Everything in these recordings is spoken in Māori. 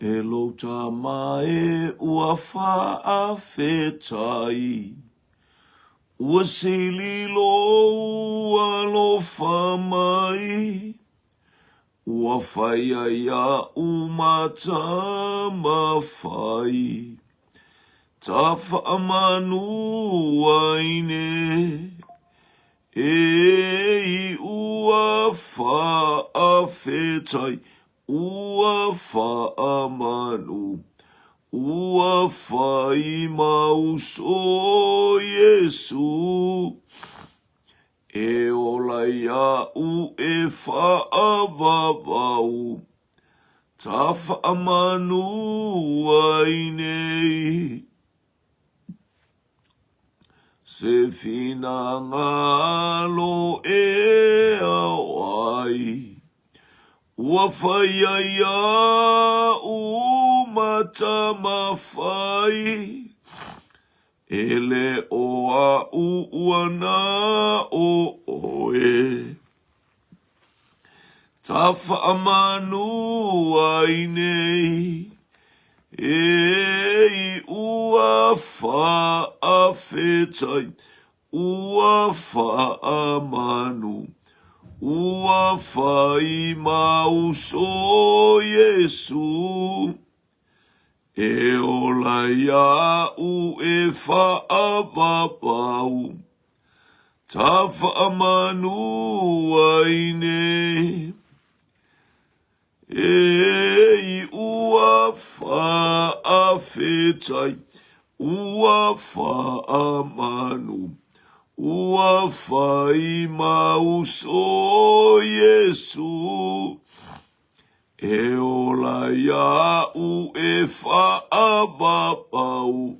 Elo tamae ua whaawhetai. Ua sililo ua lo whamai. Ua whaiaia umata mawhai. Ta whaamanu waine. Ei ua whaawhetai. Ua whaamanu. Ua whai mauso Yesu. E olai au e whaavavau. Ta whaamanu wainei. Se fina ngalo e awai. Ua whaiaia umata mawhai. Ele oa uana o oe. Ta whaamanu ainei. Ei ua whaawhetai. Ua whaamanu. Ua whai mauso Yesu. E olai au e whaavavau. Ta whaamanu aine. Ei ua whaawhetai. Ua whaamanu. Ua whai mauso Yesu. E olai au e whaavavau.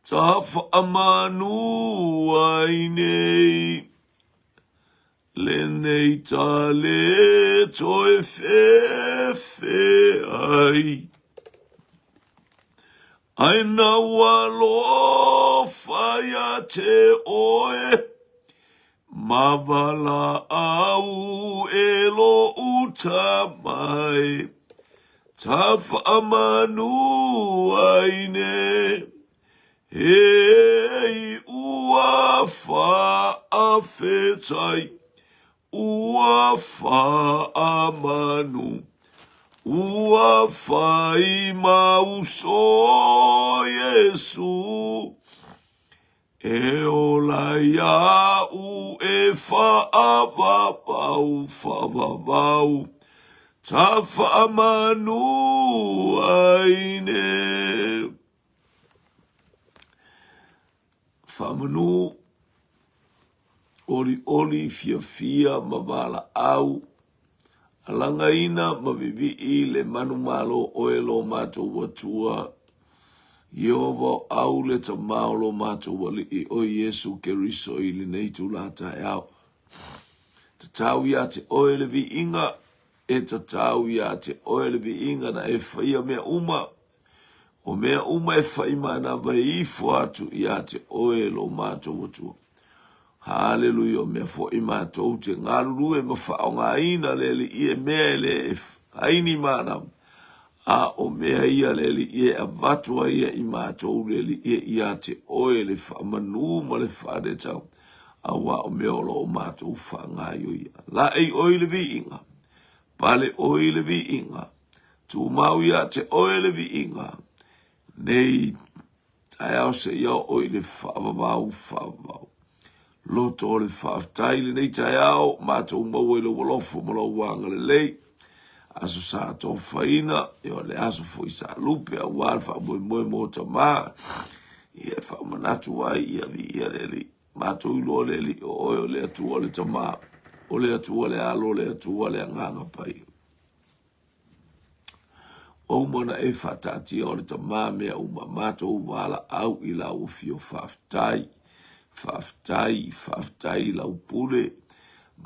Ta whaamanu ainei. Lenei ta le toe whewhe ai. Aina walo whaia te oe. Mavala au elo utamai. Ta whaamanu aine. Hei ua whaawhetai. Ua whaamanu. Ua whai mauso Yesu. E olai au e whaavavau. Ta whaamanu aine. Whaamanu. Oli fia mavala au. Alangaina mavivi le manu malo oelo mato watua. Yehova au le ta maolo mato wali I o Yesu keriso I le neitu lata au. Ta tau ia te oele vi inga. E ta tau ia te oele vi inga na e whaia mea uma. O mea uma e whaima na vai ifo atu ia te oelo mato watua. Hallelujah, me fo ima to te ngalu e ma fa nga ina le I me le aini mana a o me ia le I avatu ia I ma to le ia te oele fa manu ma le fa de tau a wa o me o ma to fa nga yo ia la e oele vi inga pale oele vi inga tu mau ia te oele vi inga nei ai au se ia oele fa va Loto le whaafitai le nei tai au, mātou mau e le walofo malo wanga le lei. Aso sa tō whaina, eo le aso fo I sa lupe a wāle wha moe mo ta maa. Ia wha manatu wai ia vi ia le li. Mātou ilo le li o oio le atua le ta maa. O le atua le alo le atua le anganga pai. O mana e whatati o le ta maa mea uma mātou wala au I la ufio whaafitai. Whaftai lau pule.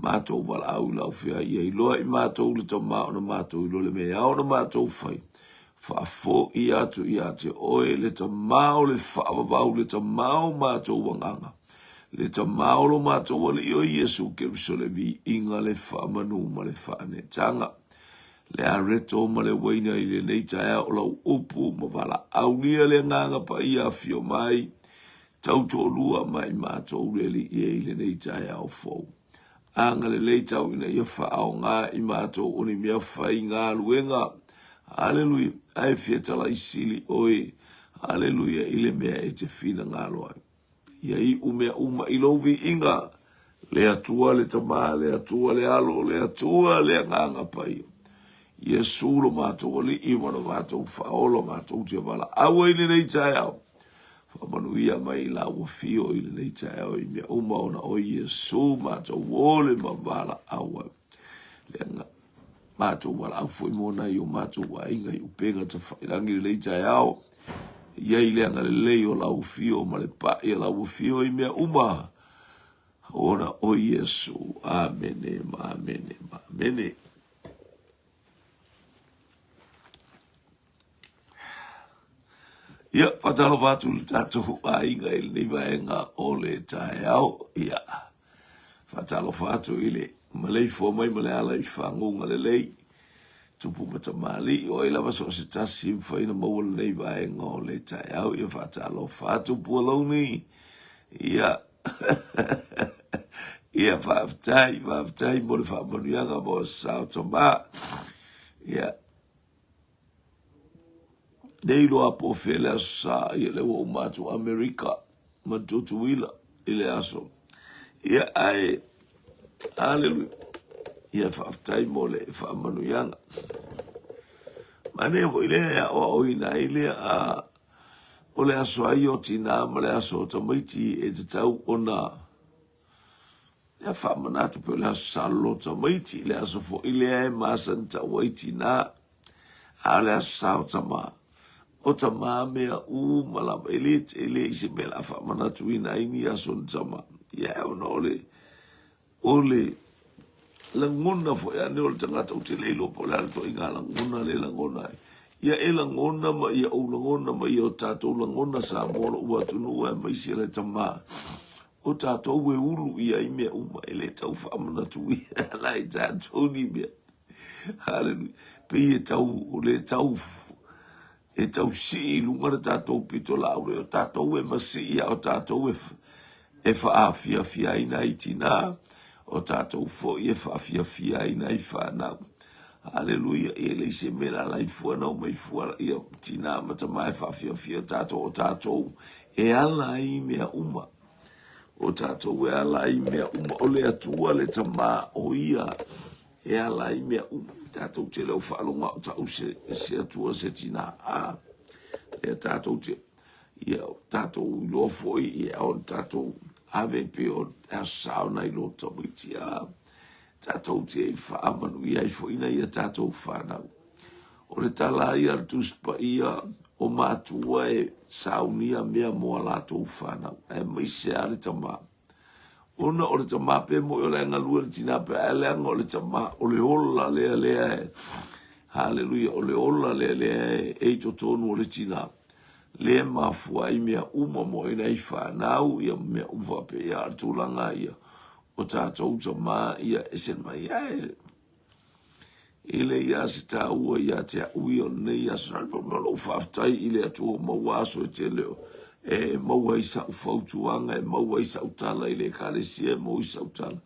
Mātou wala au lau whia ia I loa I mātou le tau mao na mātou I lo le mea au na mātou whai. Whaafo I atu I ate oe le tau mao le whaavavau le tau mao mātou wanganga. Le tau mao lo mātou wale I o Yesu ke riso le vi inga le whaamanu ma le whaane tanga. le Areto ma le Uaina I le nei tae o lau upu ma wala aulia le nganga pa ia fio mai tau tō lua mai mātou reli I le nei tae au fau. Anga le lei tau ina ia whaao ngā I mātou o ni mea whai ngā luenga. Hallelujah. Ai fia tala I sili oe. Hallelujah. I le mea e te whina ngā loa. Ia I umea uma I lovi inga. Le atua le tamā, le atua le alo, le atua le nganga pai. Ia sūlo mātou ali I wana mātou whaolo mātou tia wala. Awa I le nei tae au. Whamanuia mai la wafio I le nei tae au I mea uma ona o Iesu mātou wole ma wala awa. Le nga mātou wala au fwoi mona I o mātou wa inga I upenga ta whairangi le nei tae au. Ia I le anga le lei o la wafio ma le pa I la wafio I mea uma. Ona o Iesu. Amene, amene, amene. Ia, patalo watu le tātou ainga I le nivaenga o le tae au. Ia, patalo watu I le malei fua mai male ala I whangunga le lei. Tupu mata mali o I lava so se tasi mwhaina maua le nivaenga o le tae au. Ia, patalo watu pua launi. Ia, ia whaftai mo le whamanuianga mo Sao Toma. Ia, Nei loa po fele aso sa ia le wa umatu Amerika matutu wila ile aso. Ia ai, hallelujah, ia whaftai mo le whamanuianga. Mane wo ile a o ina ile a o le aso ai o tina ma le aso o tamaiti e te tau ona. Ia whamanatu pe le aso sa lo tamaiti le aso fo ile e masanta waiti na a le aso sa o tama. O tama mea malama ele ise me la whamanatu ina ini aso tama. Ia ona ole langona fo ia ne o le tangata o te leilo po le alto inga langona le langona. Ia e langona ma ia o langona ma ia o tātou langona sa moro ua tunua ma isi le tama. O tātou we ulu ia I mea ele tau whamanatu ia lai tātou ni mea. Hallelujah. Pe ia tau o le tau e tau si lunga le tātou pito laure o tātou e masi ia o tātou e whaafia fia ina I tina o tātou fo I e whaafia fia ina I whanau. Hallelujah. E le se mera lai fuana o mai fuana ia tina mata mai whaafia fia tātou o tātou e ala I mea uma. O tātou e ala I mea uma o le atua le tama o ia e ala I mea uma. Tātou te leo whaalonga o tau se atua se tina a. E tātou te, ia tātou loa foi, ia o tātou ave pe o asau nei lo tamiti a. Tātou te whaamanu ia I foina ia tātou whanau. O le tala ia tuspa ia o mātua e saunia mea moa lātou whanau. E mai se are tama. Ona o le tama pe mo o le ngalua le tina pe aleanga o le tama o le ola lea e. Hallelujah. O le ola lea e to tonu o le tina. Le mafua I mea uma mo ina I whanau ia mea uwa pe ia artulanga ia. O tātou tama ia esen mai ia. Ile ia se tā ua ia te ui o nei a sanalpa malo whaftai ile atua maua aso e te leo. E maua I sa ufautuanga, e maua I sa utala, ile kālesia, maua I sa utala.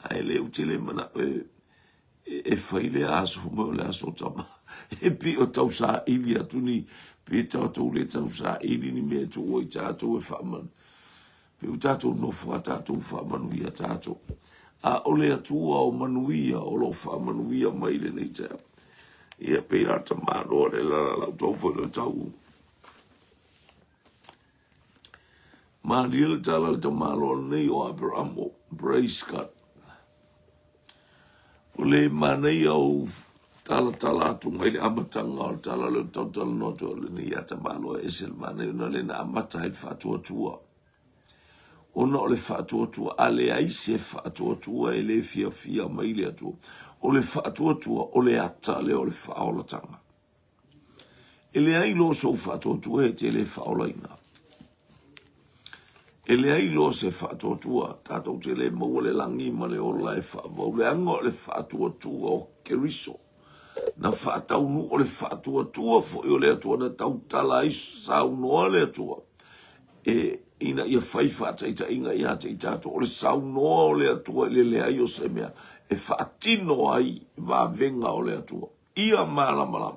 Ai le utile mana e whaile aso fumau le aso tama. E pi o tau sa ili atuni, pi tau tau le tau sa ili ni mea tu oi tātou e whaamanu. Pe u tātou no wha tātou whaamanu ia tātou. A ole atua o manuia, o lo whaamanuia mai le nei tau. Ia pe rata māroa le la tau whaile tau. Maria le tala le tamalo nei o Abraham o Braiskat. O le manei au tala atu mai le amatanga o tala le tautala noto le ni atamalo e se manei na le na amata i whatuatua. Ona o le whatuatua ale ai se whatuatua e le fia mai le atua. O le whatuatua o le ata le o le whaolatanga. E le ai lo so whatuatua e te le whaolaina. E le ai lo se whatuatua, tātou te le maua le langi ma le ola e whaavau le ango le whatuatua o keriso. na whaataunu o le whaatua fo i o le atua na tautala i saunoa le atua. Ina ia whai whaataita inga i hata i tātou o le saunoa o le atua i le lea i o se mea e whaatino ai wa venga o le atua. Ia malamalam.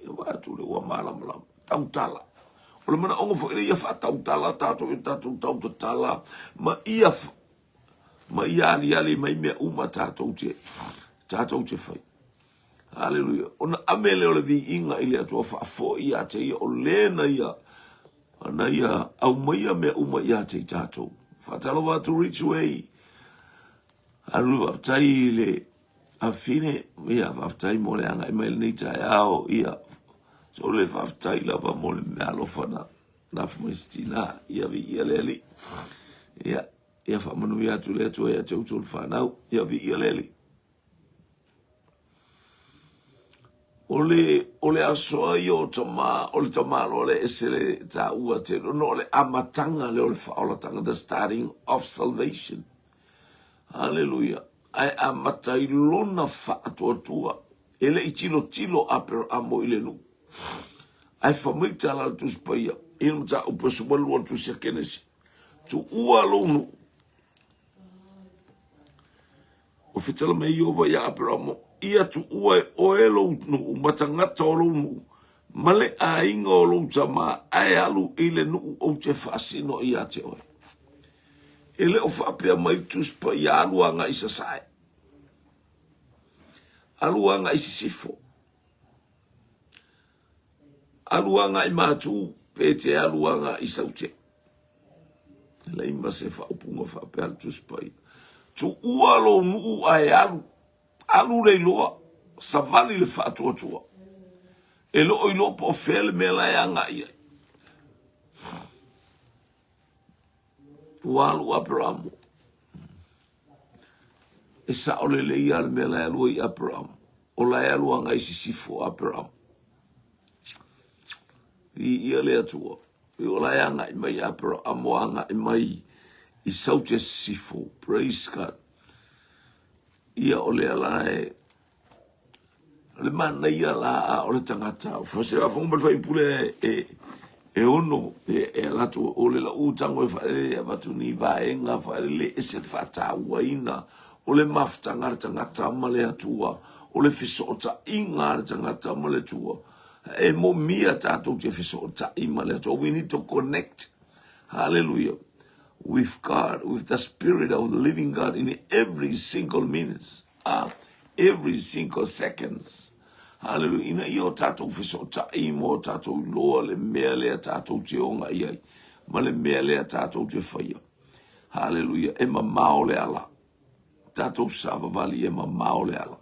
Ia wātu le ua malamalam. Tautala. O le mana ongo fo i ia whaatautala tātou i tātou tautatala. Ma ia ali mai mea uma tātou te whai. Hallelujah. Ona amele o le vi inga i le atua whaafo i a te ia o lena ia. Ana ia au maia mea uma i a te tātou. Whaatalo watu reach away. Alu waftai le a fine ia waftai mo le anga i mai le neita e ao ia. So le waftai lava mo le mea lofana. Naf moistina ia vi ia leli. Ia whamanu i atu le atua ia te utul whanau. Ia vi ia leli. Ole asoa i o tama, ole tama lo le esele ta ua te no le amatanga le ole whaolatanga, the starting of salvation. Hallelujah. Ai amatai lona whaatoatua, ele i tilo apero amo ile nu. Ai whamita la tu spaya, inu ta upasumalu tu sia kenesi. Tu ua lonu. O fitala me iova ya apero amo. Ia tu ua o elo nu matangata o nu male a inga o lo tama ai alu ile nu o te fasino ia te oi. Ele o whapea mai tuspa i aluanga i sasai. Aluanga i sisifo. Aluanga i matu pete aluanga i saute. Ele ima se whaupunga whapea tuspa i. Tu ua lo nu ai alu. Alu le loa, savali le whaatoatua. E lo i lo po fele me la anga ia. Walu Abraham. E sa ole le ia le me la alu i Abraham. O la alu anga i sisifo Abraham. I ia le atua. I o la anga i mai Abraham o anga i mai i saute sifo. Praise God. Ia o le ala le mana ia la o le tangata. Fose a fonga fai pule e ono e alato o le la utango e fai e vatu ni vaenga fai le ese fata Uaina o le maftanga tangata ma le atua o le fisota inga tangata ma le tua. E mo mia tato te fisota ima le atua. We need to connect. Hallelujah. With God, with the Spirit of the living God in every single minute, every single seconds. Hallelujah. Ina iyo tatou fisota imo tatou loa le mea lea tatou te onga iai. Ma le mea lea tatou te whaia. Hallelujah. E ma mao le ala. Tatou sava vali e ma mao le ala.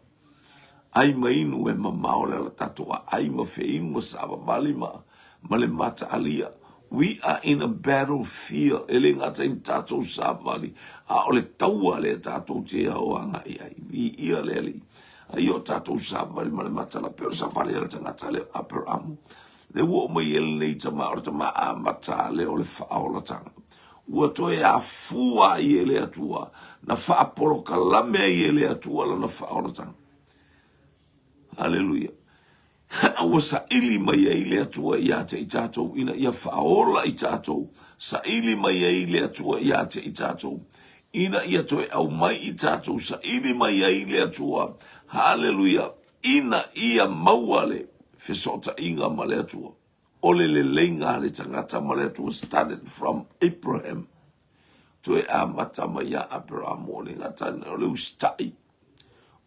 Ai ma inu e ma mao le ala tatou a ai ma fe inu sava vali ma le mata alia. We are in a battlefield. Ele ngata in tatou savali. A ole taua le tatou te aoanga iai. Vi ia leli. A io tatou savali ma le matala. Pero savali le tangata le aperamu. Le uo mai ele nei tama o tama a mata le ole whaola tanga. Ua toe a fua i ele atua. Na whaaporo ka lame i ele atua la na whaola tanga. Hallelujah. Awa sa ili mai e ile atua i ate i tātou ina ia whaola i tātou. Sa ili mai e ile atua i ate i tātou. Ina ia toe au mai i tātou. Sa ili mai e ile atua. Hallelujah. Ina ia mauale fesota inga male atua. Ole le lenga le tangata male atua started from Abraham. Toe a mata mai a Abraham o le ngatana o le ustai.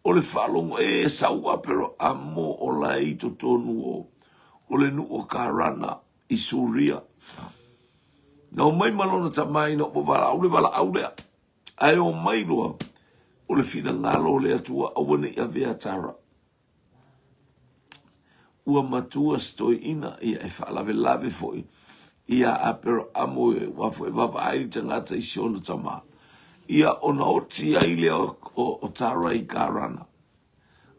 O le whalongo e saua pero amo o lai to tonu o le nu o karana i Suria. Na o mai malona ta mai no po wala au lea. Ai o mai loa o le fina ngalo le atua awane ia vea tara. Ua matua stoi ina ia e whalave lave foi. Ia a pero amo e wafo e wapa ai tangata i siona tama. Ia ona oti aile o tara i karana.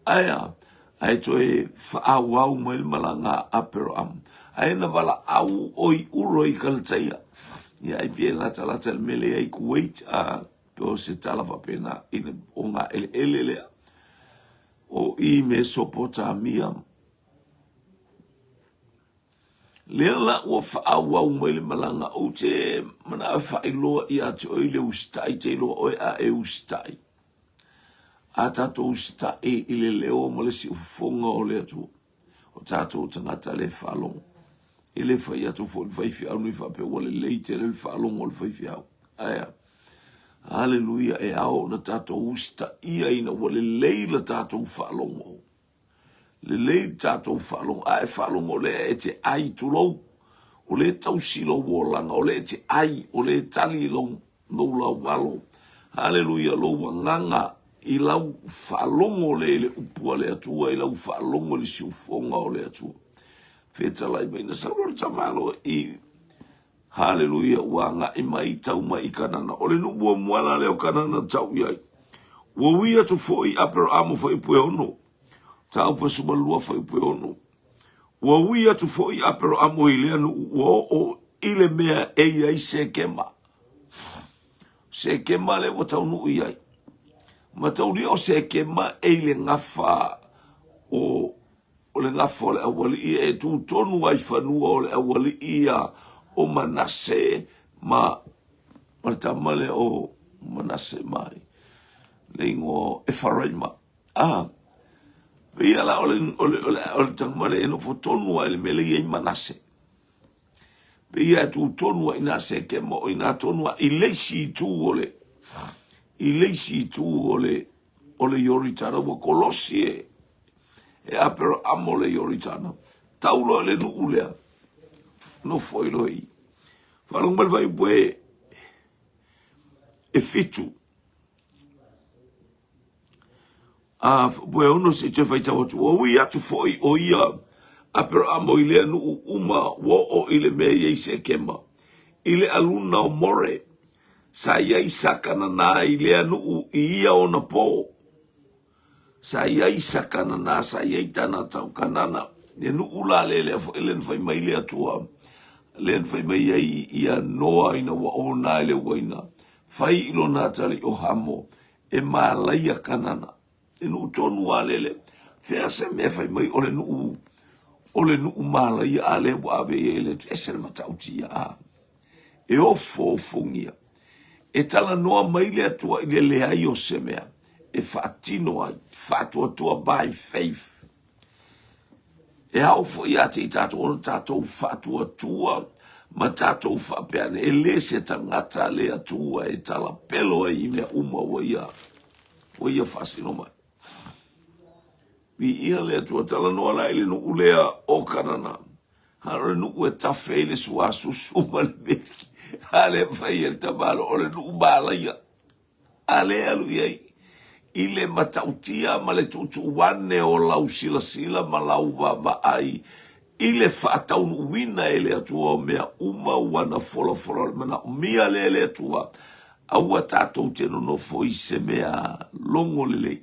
Aia, ai toe whaawau mai malanga apero am. Ai na wala au oi uro i kaltaia. Ia ai pia lata le mele ai Kuwait a peo se tala wapena ina o ngā ele lea. o I Mesopotamia. Lela ua whaawau mai le malanga o te mana whailoa I ate oi le ustai te loa oi a e ustai. A tato ustai I le leo ma le si ufonga o le atu. O tato tangata le whalong. I le whai atu fo le whaifi au ni whape wa le leite le whalong o le whaifi au. Aia. Hallelujah e ao na tato ustai aina wa le leila tato whalong o. Le le tato whalong ai whalong o le e te ai tulou o le tausilo wolanga o le te ai o le tali long no la walo hallelujah lo wanganga I lau whalong o le upua le atua I lau whalong o le siufonga o le atua whetalai mai na saurol tamalo I hallelujah wanga I mai tau mai kanana o le nubua muala leo kanana tau iai wa wia tu foi apero amo foi pue ono tau pa sumalua fai pue ono. Wa wia tu foi apero amo I leanu ua o ile mea e iai se kema. Se kema le wa tau nu iai. Ma tau ni o se kema e le ngafa o le ngafa o le awali ia e tu tonu ai whanua o le awali ia o Manase ma tamale o Manase mai. Le ingo e wharaima. Ia la ole tamale no fotonu ai le mele I Manase. Ia tu tonu ai na se ke mo ina tonu I leisi tu ole. I leisi tu ole yoritana wo kolosie. E apero amo le yoritana. Taulo le nu ulea. No foi loi. Falong mal vai bue e fitu. Bue ono se te fai tau atu. O ia tu foi o ia apero amo I le anu uma wo o I le mea iei se kema. I le aluna o more. Sa iei sakana na I le anu I ia o na po. Sa iei sakana na sa iei tana tau kanana. E nu ula le fo elen fai mai le atua. Len fai mai ia noa ina wa o na le Uaina. Fai ilo na tali o hamo. E maa laia kanana. E nu tonu alele. Fea se mea fai mai ole nu mala ia ale wa ave ele e se matauti a. E o fofongia. E tala noa mai le atua ile le ai o se mea. E fatino ai. Fatua tua by faith. E au fo ia te tato ono tato fatua tua. Ma tato fapeane. E le se tangata le atua e tala pelo e ime uma wa ia. Wa ia fasino mai. Vi ia le atua tala noa la ile nu ulea o kanana. Hare nu ue tafe ile suasu suma le beki. Hale fai el tabalo ole nu ubala ia. Ale alu iei. Ile matautia ma le tutu wane o lau sila sila ma lau vava ai. Ile whaatau nuwina ele atua o mea uma wana fola fola. Mana mia le ele atua. Aua tātou teno no foi se mea longo lelei.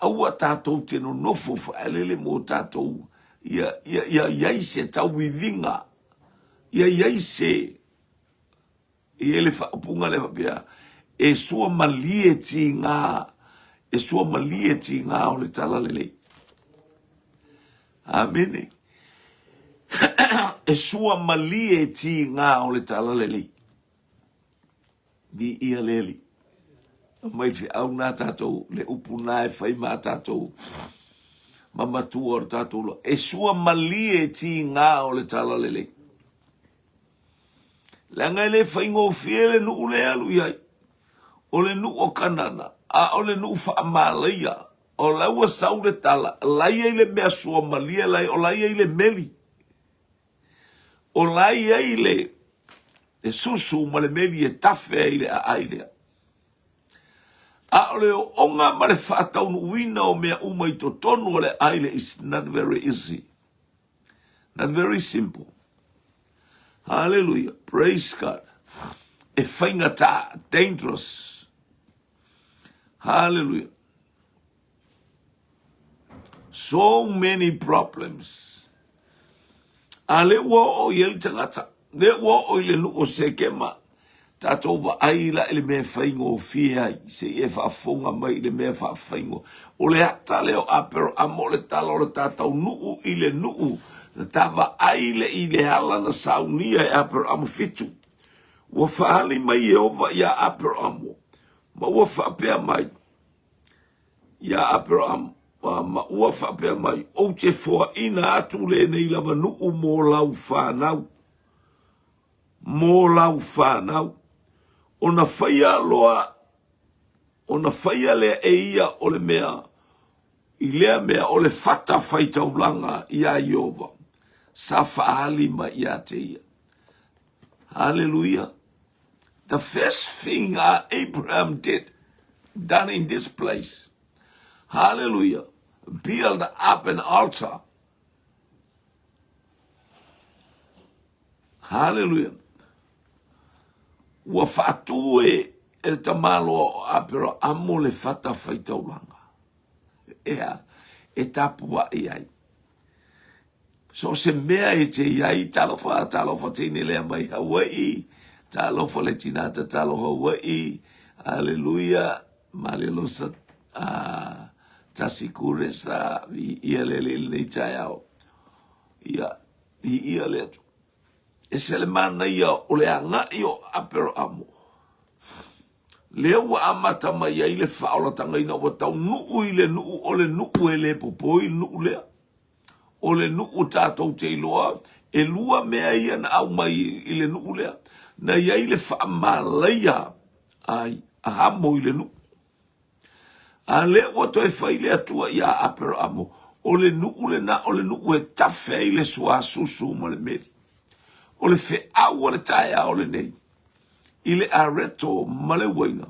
Aua tātou teno nofo whaelele mō tātou ia se tau wivinga. Ia se I ele whaapunga le whapea. E sua malie ti ngā. E sua malie ti ngā o le tala lelei. Amene. E sua malie ti ngā o le tala lelei. Ni ia leli. Mai fi au nā tātou le upuna e whai mā tātou mamatua o tātou lo. E sua malie ti ngā o le tala lelei. Langa le whai ngō fiele nu ule alu iai. O le nu o kanana. A o le nu wha amalaia. O laua sau le tala. Lai ai le mea sua malia lai. O lai ai le meli. O lai ai le e susu ma le meli e tafe ai le a ailea. A o le o onga ma le whaatau nuina o mea uma I to tonu o le aile is not very easy. Not very simple. Hallelujah. Praise God. E whaingata dangerous. Hallelujah. So many problems. A le wa o yel tangata. Le wa o ile nu o sekema. Tato wa aila ele me whaingo fia se e whaafonga mai ele me whaafongo. O le ata leo apero amo le talo le tatau nuu i le nuu. Le tawa aile i le hala na saunia e apero amo fitu. Ua whaali mai e ova ia apero amo. Ma ua whaapea mai. Ia apero amo. Ma ua whaapea mai. O te fua ina atu le nei lava nuu mō lau whanau. Mō lau whanau. Ona whaia loa, ona whaia lea e ia o le mea, i lea mea o le whata whaitaulanga i a Iova. Sa whaali ma i a te ia. Hallelujah. The first thing Abraham did, done in this place, hallelujah, build up an altar. Hallelujah. Ua whaatu e tamalo apero amo le whata whaitaulanga. Ea, e tapua i ai. So se mea e te iai talofa tine lea mai Hawaii, talofa le tinata talo Hawaii, hallelujah, malelosa tasikure sa vi ia le taiao. Ia, vi ia le atu. E se le mana ia o le anga i o apero amo. Leo wa amata mai ia i le whaola tanga ina wa tau nuu i le nuu o le nuu e le popoi nuu lea. O le nuu tātou te iloa e lua mea ia na au mai i le nuu lea. Na ia i le whaamalaia ai a hamo i le nuu. A leo wa toi whai le atua ia apero amo. O le nuu le na o le nuu e tawhe i le sua susu mo le meri. O le fe awa le tae ao le nei. I le Areto ma le Uaina.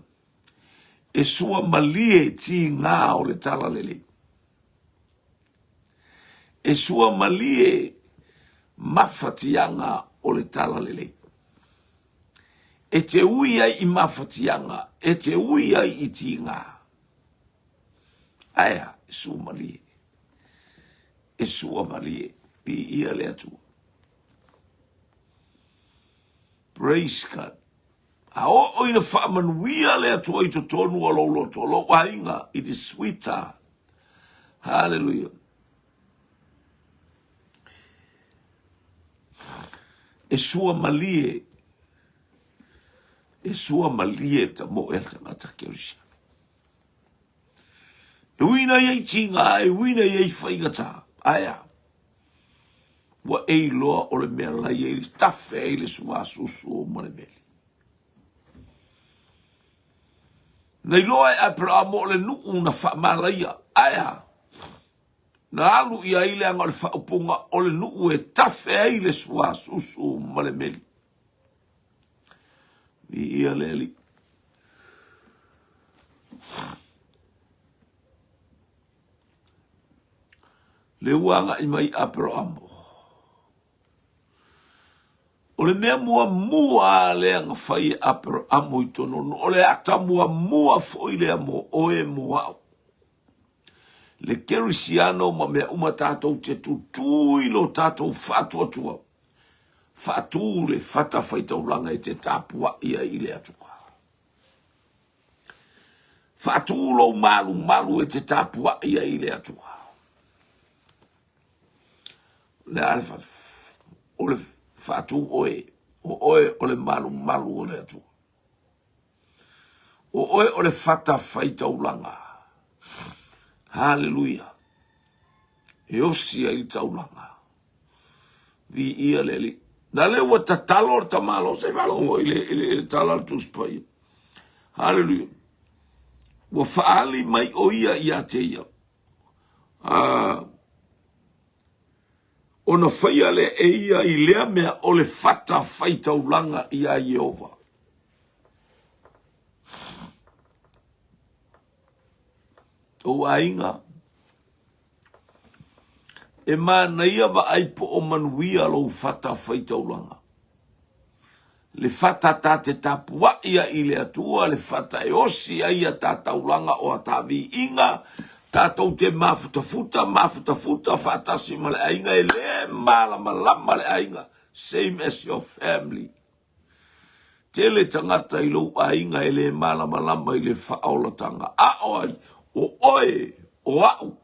E sua malie ti ngā o le tala lele. E sua malie mawhatianga o le tala lele. E te ui ai i mawhatianga. E te ui ai i ti ngā. Aia, e sua malie. E sua malie. Pi ia le atua. Praise God. A o ina whaamanuia lea tua i to tonu a lolo to lo wainga. It is sweeter. Hallelujah. E sua malie. E sua malie ta mo e tangata kerusia. E wina iei tinga, e wina iei whaingata. Aya. Wa e loa o le mea lai e li tafe e le sua susu o ma le meli. Nei loa e apera amo le nuu na whaamalaia. Aya. Na alu ia i le anga le whaupunga o le nuu e tafe e le sua susu o ma le meli. I ia le li. Le uanga i mai apera amo. O le mea mua le anga whai apero amo i tono. O le ata mua foi le amo o e mua au. Le kerisiano ma mea uma tātou te tutui lo tātou whatua tua. Whatu le whata whaitaulanga e te tāpua ia i le atua. Whatu lo malu e te tāpua ia i le atua. Le alfa o le fatu oe o le malu o le atu. O oe o le fata whaitaulanga. Hallelujah. E osia i taulanga. Vi ia leli. Na le ua tatalo o tamalo se valongo i le talal tuspai. Hallelujah. Ua faali mai o ia i a te ia. Ona whaia le e ia i lea mea o le whata whaitaulanga i a Iova. O ainga. E mana ia wa aipo o manuia lo whata whaitaulanga. Le whata tā te tapua ia i le atua, le whata e osi ia tā taulanga o a tavi inga, tātou te mafutafuta, whatasi ma le ainga e le malama le ainga, same as your family. tele tangata I lo ainga ele malama i le whaolatanga. A oi, o oe, o au,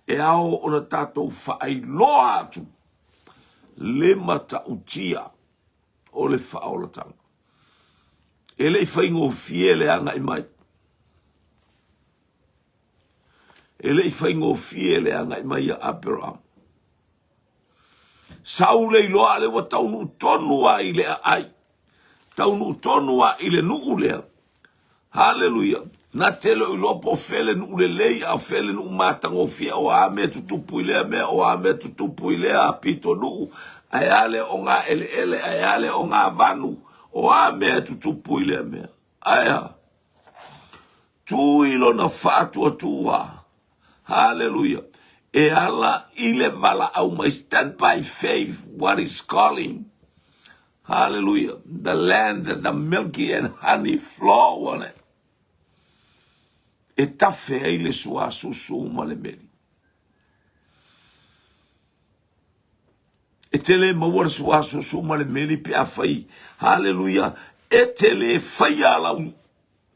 e ao o na tātou whaai loa atu, le mata utia o le whaolatanga. E le whaingo fie le anga I mai. E le whaingo fie le anga I mai a Abraham. Saule I loa le wa taunu tonua I le ai. Taunu tonua I le nuu lea. Hallelujah. Na telo I lopo fele nuu le lei a fele nuu matango fia o ame tutupu ilea mea o ame tutupu ilea pito nuu. Ayale o ngā ele ayale o ngā vanu o ame tutupu ilea mea. Aya. Tu ilo na fatua tua. Hallelujah. E ala ile vala au mai stand by faith what is calling. Hallelujah. The land that the milky and honey flow on it. E tafe ile sua susu malemeli. E tele mawar sua susu malemeli pe afai. Hallelujah. E tele faya la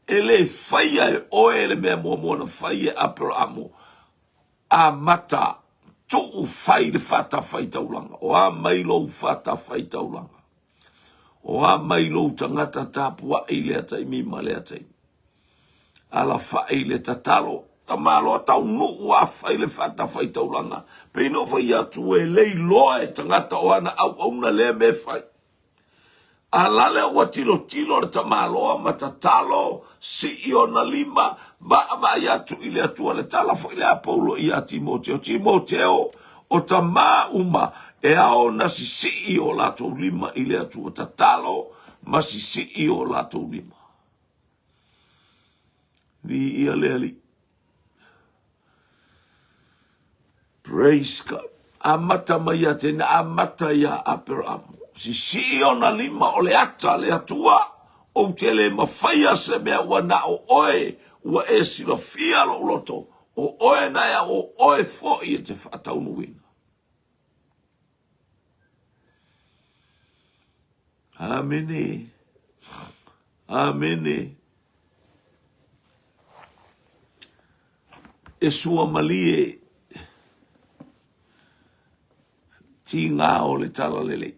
ele faya o ele me mo na faya Abraham. A mata to u fai de fata fai taulanga. O a mailo fata fai taulanga. O a mailo tangata tapua ile atai mi male atai. Ala fai le tatalo. Ta malo tau nu ua fai le fata fai taulanga. Peino fai atu e lei loa e tangata o ana au na le me fai. Alale ua tilo le tamaloa matatalo si I na lima ba yatu ile atua le tala fo ile Apolo I a Timoteo o tama uma e ao na si o lato lima ile atua tatalo ma si o lato lima. Vi ia leali. Praise God. Amata maya tena amata ya Abraham. Si o na lima o le ata le atua o tele mawhaia se mea wana o oe ua e sila fia lo loto o oe na ya o oe fo I te whataunuina. Amene. Amene. E sua malie ti ngā o le tala lele.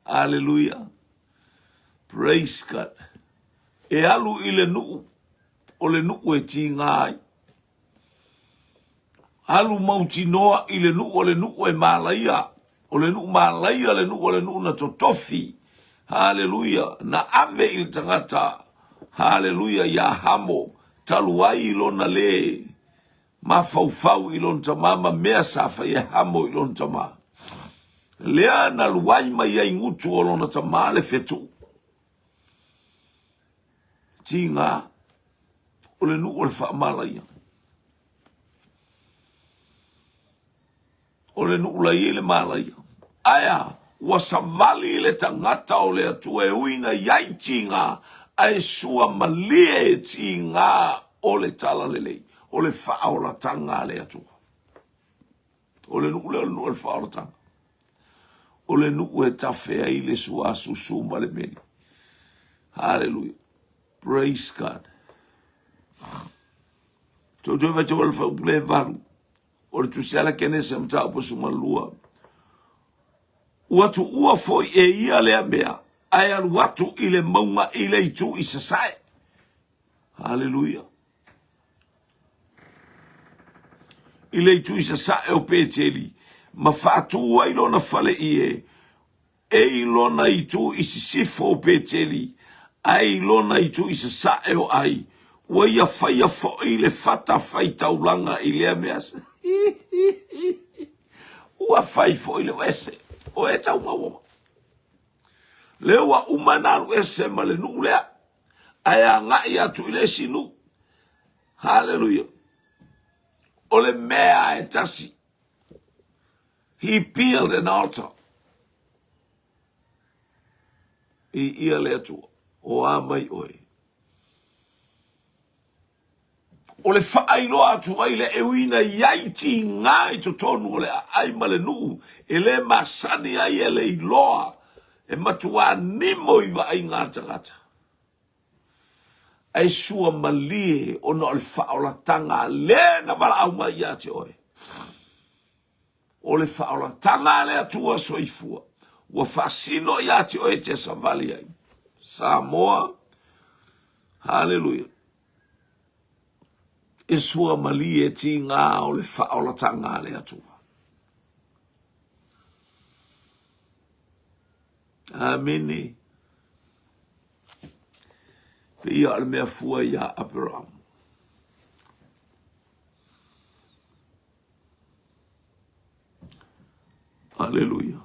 Hallelujah. Praise God. E alu I le nuu. O le nuu e ti ngai. Alu mauti noa I le nuu o le nuu e malaia. O le nuu malaia le nuu o le nuu na totofi. Hallelujah. Na ame I le tangata. Hallelujah. Ya hamo. Taluai I lona le. Ma fau I lona tamama mea safa ya hamo I lona tamama. Lea na luai mai ai ngutu o lona tamale fetu. Tinga o le nuu o le whaamalaia. O le nuu lai le malaia. Aya, ua savali le tangata o le atua e uina iai tinga ai sua malie tinga o le tala lelei. O le whaola tanga le atua. O le nuu le whaola tanga. O le nuu e tawhea I le sua susu ma le meni. Hallelujah. Praise God. Toto vai te wala fa ule valu. O le tusiala kene se mta upo sumalua. Watu ua foi e ia lea mea. Ai al watu ile maunga ile itu I sasai. Hallelujah. Ile itu I sasai o peteli. Ma fatu wa ilona fale ie. E ilona itu I sisifo o peteli. Ai ilona itu I sasai o ai. Wa ia faya fo ile fata fai taulanga ile meas. Ua fai fo ile wese. O e tau mawoma. Lewa umanaru ese male nu lea. Aya ngai atu ile sinu. Hallelujah. Ole mea e tasi. He built an altar. I ia lea tua. O amai oe. O le whaailoa atu ai le ewina iai ti ngai to tonu o le ai male nuu. E le masani ai e le iloa. E matua nimo i wa ai ngā tangata. Ai sua malie o no al whaola tanga le na wala au mai ia te oe. O le whaola tanga le atua soifua. Ua whasino ia te oe te savali ai. Samoa. Hallelujah. E sua malie ti ngā o le whaola tanga le atua. Amene. Pe ia le mea fua ia Abraham. Hallelujah.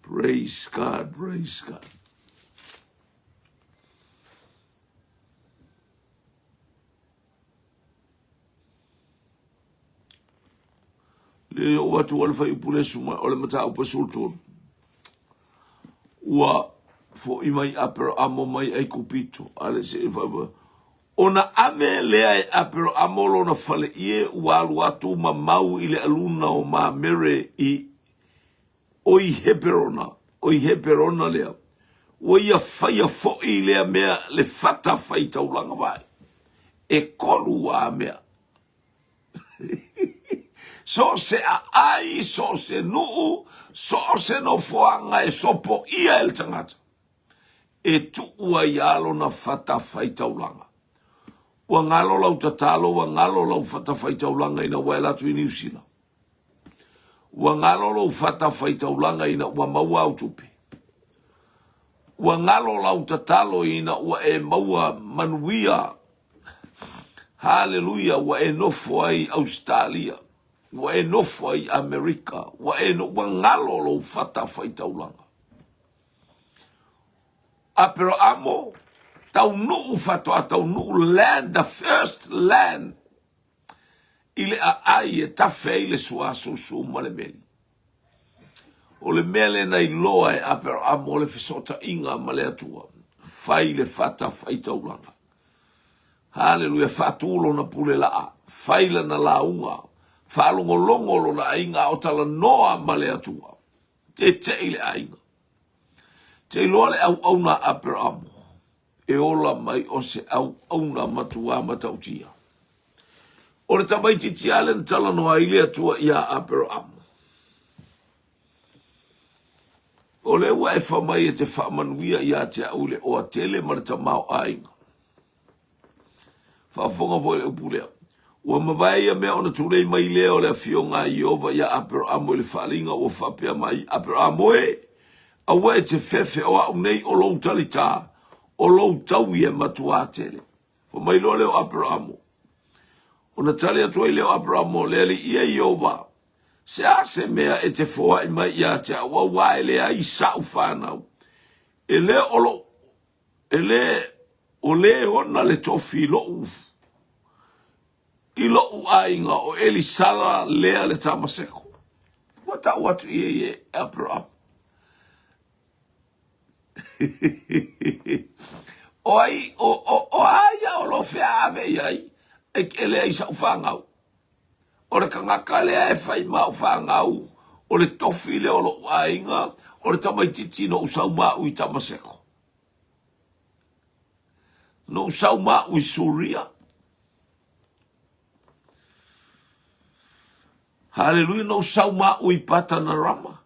Praise God, praise God. Le o watu wale fai upule suma o le mata upa sultun. Ua fo imai Abraham mai ai kupito. Ale se fai ona ame lea e Abraham lo na fale ie ua alu atu ma mau ile aluna o ma mere i oi heberona lea. Ua ia fai a fo i lea mea le fata fai taulanga vai. E kolu a mea. So se ai, so se nuu, so se no foanga e sopo ia el tangata. E tu ua ialo na fata fai taulanga. Ua ngalo lau tatalo, ua ngalo lau fata fai taulanga ina waela tu New Zealand. Ua ngalo lau fata fai taulanga ina ua maua autupe. Ua ngalo lau tatalo ina ua e maua manuia. Hallelujah, ua e nofo ai Australia. Wa e nofo ai Amerika. Wa ngalo lo fata fai taulanga. Apero amo, tau nuu fatoa, tau nuu land, the first land. Ile a ai e tafe ile suaso su malemeli. O le mele na iloa e apero amo le fisota inga male atua. Fai le fata fai taulanga. Hallelujah, fatulo na pule laa. Faila na launga. Whalongolongolo na ainga o tala noa male atua. Te ile ainga. Te iloa le au na Abraham. E ola mai o se au na matua matautia. O le tamai titiale na tala noa ile atua ia Abraham. O le ua e whamai e te whamanuia ia te aule o a tele marita mao ainga. Whafonga voi le upulea. Ua mawai a mea ona turei mai leo le fio ngā Iova ia Abraham le whalinga o whapea mai Abraham oe. Awa e te fefe o au nei o lou talita, o lou taui e matua tele. Fo mai lo leo Abraham. Ona tali atua i leo Abraham le ali ia Iova. Se ase mea e te foa i mai ia te awa wae lea i sau whanau. E le olo, o le ona le tofi lo ufu. I lo uainga o Elisala lea le tamaseko. Wata watu ie Abraham. O ai, o aia o lo fea ave iai, e ke lea isa ufangau. O le kangaka lea e fai ma ufangau, o le tofi lea o lo uainga, o le tamaititi no usau mau i tamaseko. No usau mau i Suria. Hallelujah, no sauma ui pata na rama.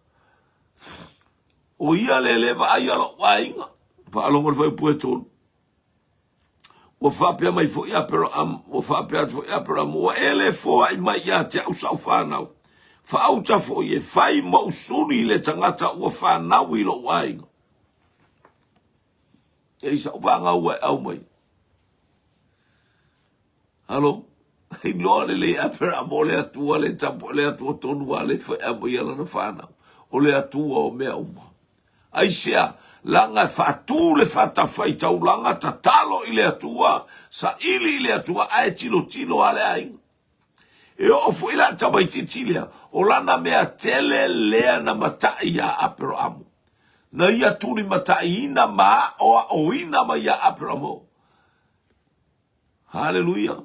O ia le leva ai alo wainga. Pa alonga fai pueton. O whapea mai fo ia pero am, o whapea fo ia pero am, o ele fo ai mai ia te au sau whanau. Whaauta fo ie, whai mausuni le tangata ua whanau i lo wainga. E isa wanga ua au mai. Hello? I loa le apera mo le atua le tapo le atua tonua le fai amo i ala na whanau. O le atua o mea uma. Aisea, langa fatu le fata fai tau langa ta talo i le atua, sa ili i le atua ae tilo ale ainga. E o fu ila tabai titilia, o lana mea tele lea na matai ya apero amo. Na ia turi matai ina maa o ina ma ia apero amo. Hallelujah.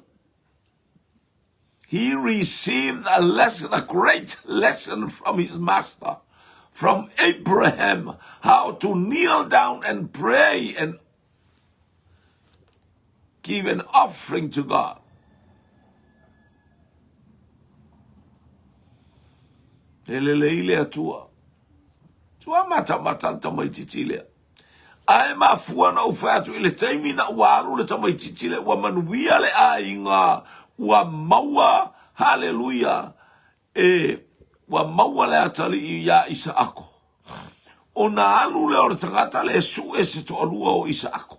He received a lesson, a great lesson from his master. from Abraham how to kneel down and pray and give an offering to God. Ele atua. Tua mata tamai titile. Ai mafua na ufatu ile taimi na waru le tamai titile wa manuia le ainga wa maua hallelujah wa maua le atali ya Isaako. Ona alu le ora tangata le su ese to alua o Isaako.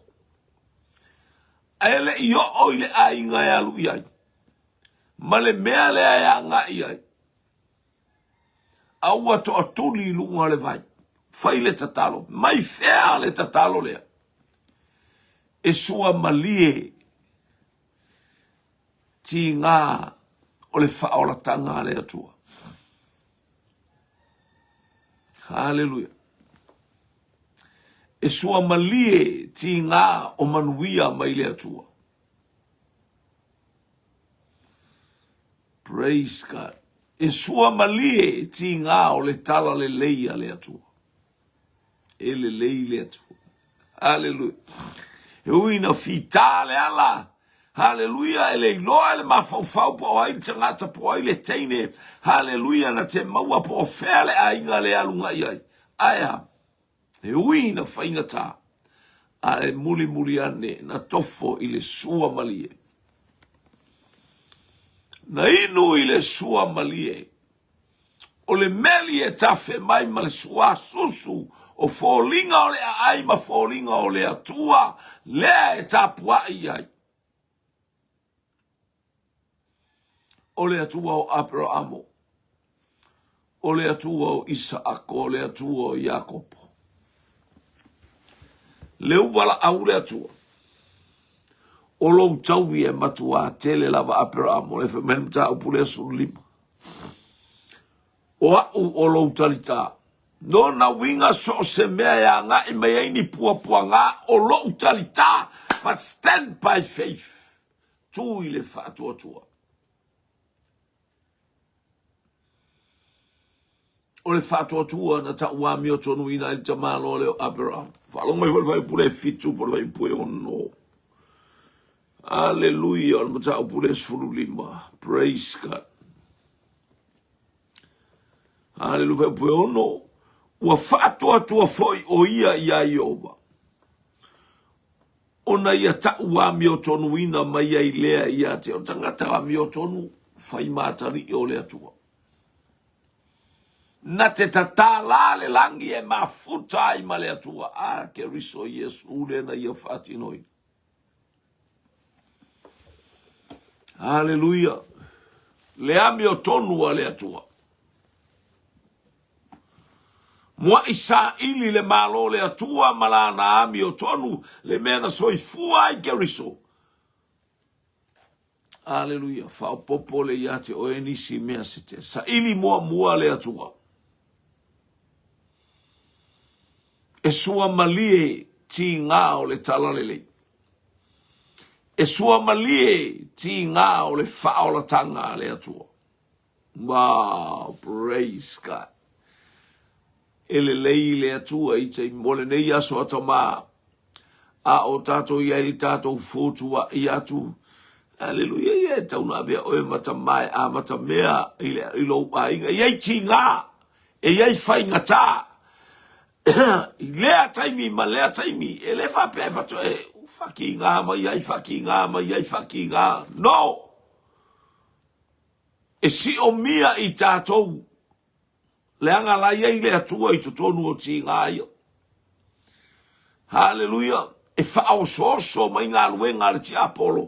Ele yo o ile ainga ya alu iai. Male mea le ainga iai. Aua to atuli lunga le vai. Fai le tatalo. Mai fea le tatalo lea. E sua malie. Ti ngā o le whaolatanga le atua. Hallelujah. E sua malie ti ngā o manuia mai le atua. Praise God. E sua malie ti ngā o le tala le leia le atua. E le lei le atua. Hallelujah. E uina fita le ala. Hallelujah. E le iloa le mafau po ai tangata po ai le teine. Hallelujah. Na te maua po fele a inga le alunga iai. Aia. E uina whainga tā. A e muli ane na tofo i le sua malie. Na inu i le sua malie. O le meli e tafe mai ma le sua susu. O fōlinga o le ai ma fōlinga o le atua. Lea e tapua iai. O le atua o Abrahamo. O le atua o Isaako. O le atua o Iakopo. Le uwala au le atua. O lo tauwi e matua tele lava Abrahamo. Le whemen ta upule su lima. O au o lo talita. No na winga so se mea ya nga i mea ini pua nga o lo talita. But stand by faith. Tu ile fatua tua. O le fatua tua na ta uami o tonu ina il tamalo leo Abraham. Falong mai vai pule fitu por vai pue ono. Hallelujah. Al mata pule sfulu lima. Praise God. Hallelujah. Pue ono. Ua fatua tua foi o ia Iova. Ona ia ta uami o tonu ina mai ai lea ia te o tangata ami o tonu fai matari o lea tua. Na te tatala le langi e mafuta i ma lea tua. Ke riso Yesu ule na ia fati noi. Hallelujah. Le ami o tonu a lea tua. Mua isa ili le malo le atua malana ami o tonu le mena soi fua i keriso. Hallelujah. Fao popo le iate o enisi mea sete. Sa ili mua le atua. E sua malie ti ngā o le talalele. E sua malie ti ngā o le whaolatanga le atua. Wow, praise God. Ele leile atua i te mole nei aso atama. A o tato i aili tato fotua i atu. Hallelujah, ia tauna bea oe mata mai a mata mea i lo ainga. Iei ti ngā, e iei whai ngata. I lea taimi, ma lea taimi, e le whapea whato e whaki ngā, ma iei whaki ngā, ma iei whaki ngā. No! E si o mia i tātou. Leanga la iei lea tua i tutonu o ti ngā ia. Hallelujah. E whao soso mai ngā luenga le ti apolo.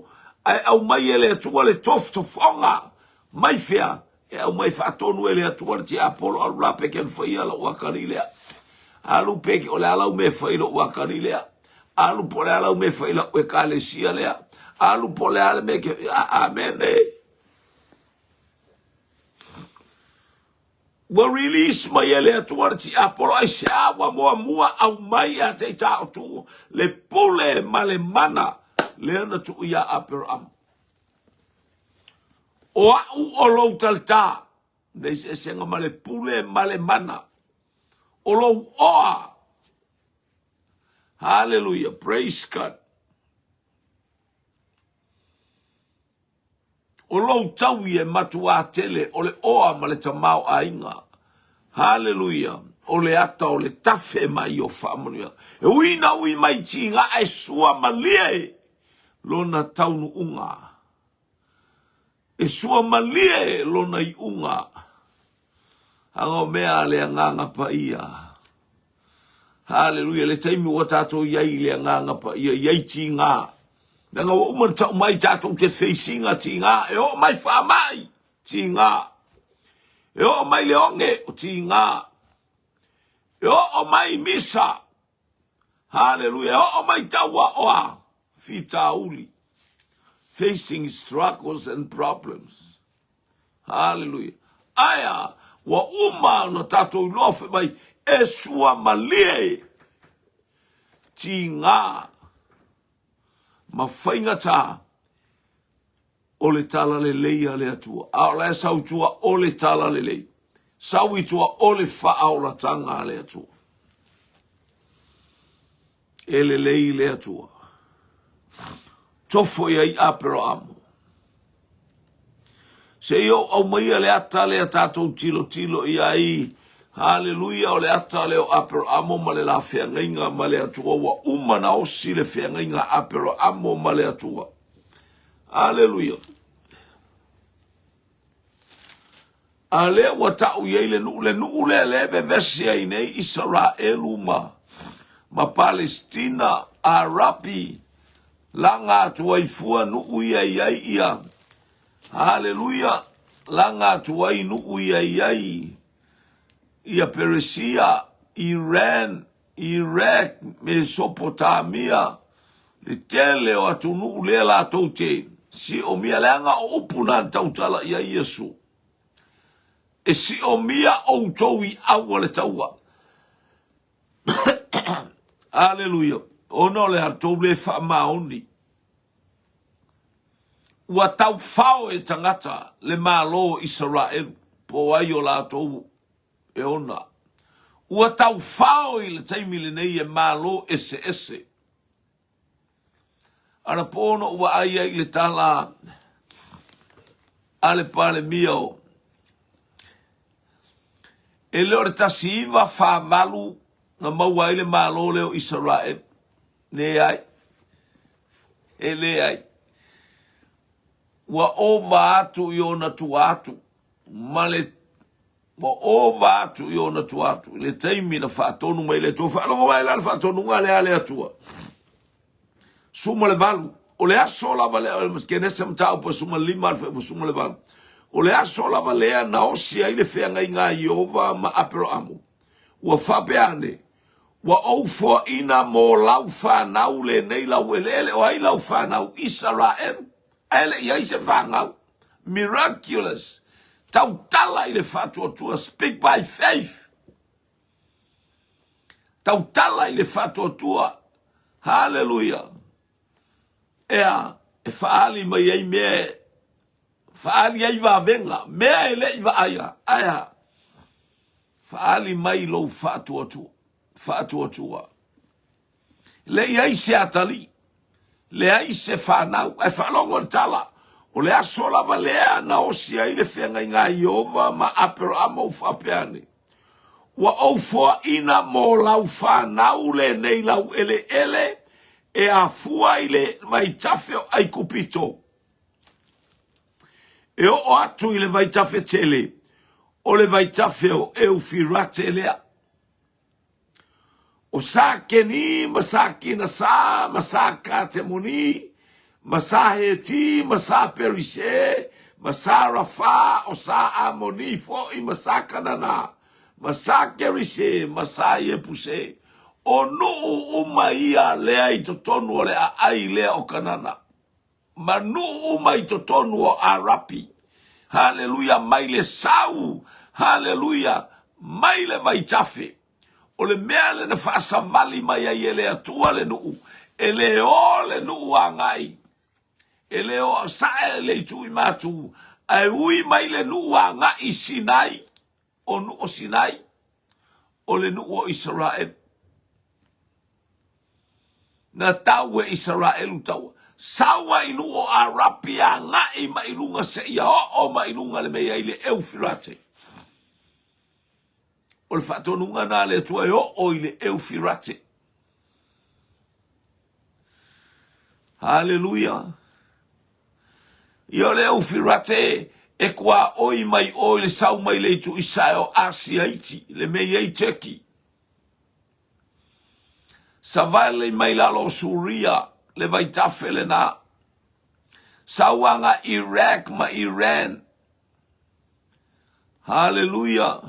Ai au mai e lea tua le tofonga. Mai fea. E au mai whaatonu e lea tua le ti apolo. Alu la peke anu whaia la uakari lea. Alu peke o le alau me whaila uakari lea. Alu po le alau me whaila ue kālesia lea. Alu po le ale me ke. Amen e. Wa release mai ele atua ti apolo ai se awa mua au mai a te tau tu le pule male mana le ana tu ia Abraham. O au o lo talta ne se senga male pule male mana O lo oa. Hallelujah. Praise God. O lo taui e matua tele o le oa ma le tamau ainga. Hallelujah. O le ata o le tafe mai o whaamonia. E uina ui mai tinga e sua malie. Lona taunu unga. E sua malie lona I unga. Hango mea le nganga pa ia. Hallelujah. Le taimi wa tato iai le nganga pa ia. Iai tinga. Nanga wa uman tau mai tato te facinga tinga. E o mai wha mai. Tinga. E o mai leonge o tinga. E o mai misa. Hallelujah. E o mai tawa oa. Fita uli. Facing struggles and problems. Hallelujah. Aya. Wa uma no tato lofe mai. E sua malie. Tinga. Ma whainga tā. O le tala le leia le atua. A o le sau tua o le tala le lei. Sau I tua o le whaaola tanga le atua. E le lei le atua. Tofo ia I apero amo. Se io au maia le ata le atatou tilo tilo ia I. Hallelujah, o le ata le o apero amo ma le la whiangainga ma le atua. Wa uma na osi le whiangainga apero amo ma le atua. Hallelujah. Ale wa tau ye le nu le vesia I nei Israelu ma Palestina Arabi langa tuai fua nu ia. Hallelujah. Langa tuai nu ia. Ia Persia, Iran, Iraq, Mesopotamia, le tele o atunu le la tote, si o mia leanga o upuna tautala ia Yesu. E si o mia o towi awa le taua. Hallelujah. Ono le atou le wha maoni. Ua tau whao e tangata le malo Israel, po ai o la tou e ona. Ua tau whao I le taimi le nei e malo ese. Ana pono ua aia I le tala ale pale mio. E leo re tasi iwa wha malu na maua I le malo leo Israel. Ne ai. E le ai. Ua ova atu I ona tu atu. Ma le Wa ova atu I ona tu atu. Le taimi na whaatonu mai le tua. Whaalongo mai la whaatonu nga le ale atua. Suma le valu. O le aso lava lea. Ke nese mtau pa suma lima alfa pa suma le valu. O le aso lava lea na osia I le whenga I ngā Iova ma apero amo. Ua whapeane. Wa aufo ina mo lau whanau le nei lau ele o ai lau whanau Israel. Ele ia I se whangau. Miraculous. Tau tala I le fatua tua. Speak by faith. Tau tala I le fatua tua. Hallelujah. Ea, e whaali mai ei mea. Whaali ei wa venga. Mea ele I wa aya. Aya. Whaali mai lo fatua tua. Fatua tua. Le ei se atali. Le ei se whanau. E whalongo tala. O le aso lava lea na osia I le whenga I ngā Iova ma apero amo whapeane. Wa aufua ina mo lau whanau le nei lau ele e a fua I le mai tafeo ai kupito. E o atu I le vai tafe tele. O le vai tafeo e ufirate lea. O sa keni masaki na sa masaka te moni. Masa heti, masa perise, masa rafa, o sa amoni fo I masa kanana, masa kerise, masa yepuse, o nuu umaia lea I totonu o lea ai lea o kanana, ma nuu uma I totonu o arapi, hallelujah, maile sau, hallelujah, maile vai tafe, o le mea le na whaasavali mai ai ele atua le nuu, ele o le nuu angai, ele o sae le tui matu ai ui mai le nua nga I Sinai o nu o Sinai o le nu o Israel. Na tau e Israel tau. Sawa inu o Arapia ngai mailunga se ia o mailunga le mea ile Eufirate. O le whatonunga nā le tua o ile Eufirate. Hallelujah. Ia le Eufirate e kua oi mai o le sau mai le tu Isaio Asia iti le mea i Turkey. Savale mai lalo Suria le vai tafele na. Sawanga Iraq ma Iran. Hallelujah.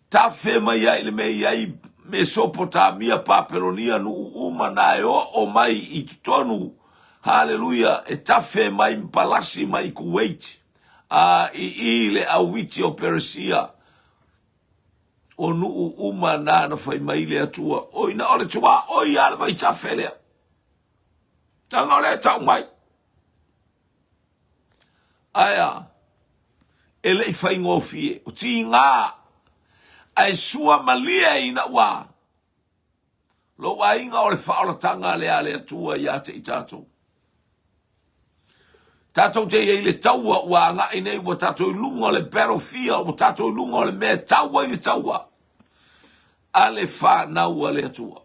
Tafe mai ai le mei ai Mesopotamia Papelonia nu uma na o mai i tutonu. Hallelujah. E tafe mai mpalasi mai Kuwait. I le awiti o Persia. O nu uma na fai mai le atua. Oi na ole tua oi ala vai tafe lea. Tanga ole tau mai. Aya. Ele i fai ngofie. O ti ngā. Ai sua malia ina wa. Lo wa inga ole whaola tanga le ale atua ia te i tātou. Tātou te i le taua wa ngā inei wa tātou i lunga le battlefield. Wa tātou i lunga le mea taua i le taua. Ale whanau ale atua.